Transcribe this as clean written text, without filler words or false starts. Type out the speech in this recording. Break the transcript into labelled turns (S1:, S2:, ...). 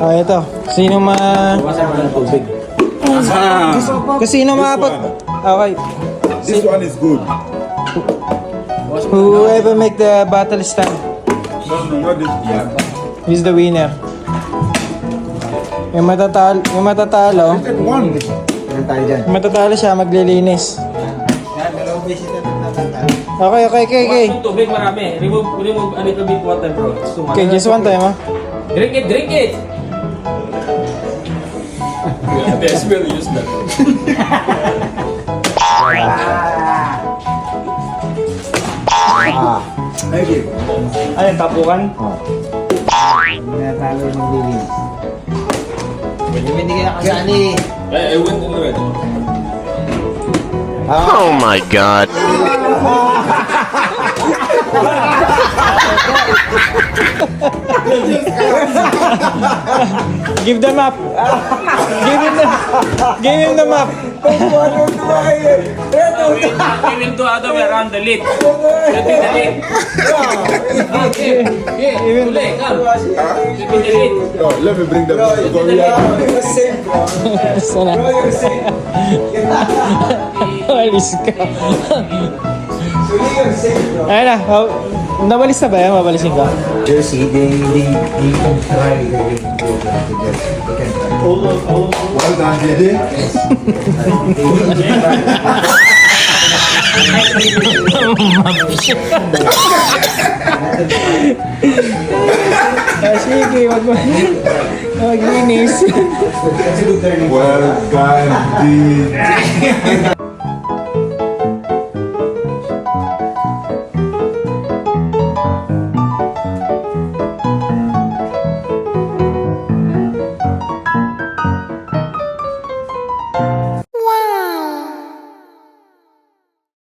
S1: Ah, ito. Sino
S2: Bawasan mo ng tubig.
S1: Sino maapat? Okay.
S3: This one is good.
S1: Whoever make the battle stand
S3: No, not this one.
S1: is the winner. Yung matatalo,
S3: Take one.
S2: Ilan tayo dyan?
S1: yung matatalo siya maglilinis.
S2: Yan, dalawang beses na tatanda.
S1: Okay.
S4: Bawas yung tubig marami. Remove a little bit water, bro. It's too much.
S1: Okay, just one time, ha?
S4: Drink it! Best will use that.
S3: Okay.
S1: Ano, tapukan?
S2: Natalo yung maglilinis. Binibigyan ka kasali.
S4: I went in the red.
S5: Oh my god.
S1: Give the map! Give him the map!
S4: Give him to other way around the lid. Let me the lid.
S1: Even
S4: Tule, come. Let me the lid.
S3: Oh, let me bring them to Korea.
S1: Sana. Walis ka. Ayun na. Nawalis na ba yan? Mabalisin ka?
S2: Jersey, they can try.
S3: Well done, Dede.
S1: Sige, wag mo. Maglinis.
S3: Well done, Dede.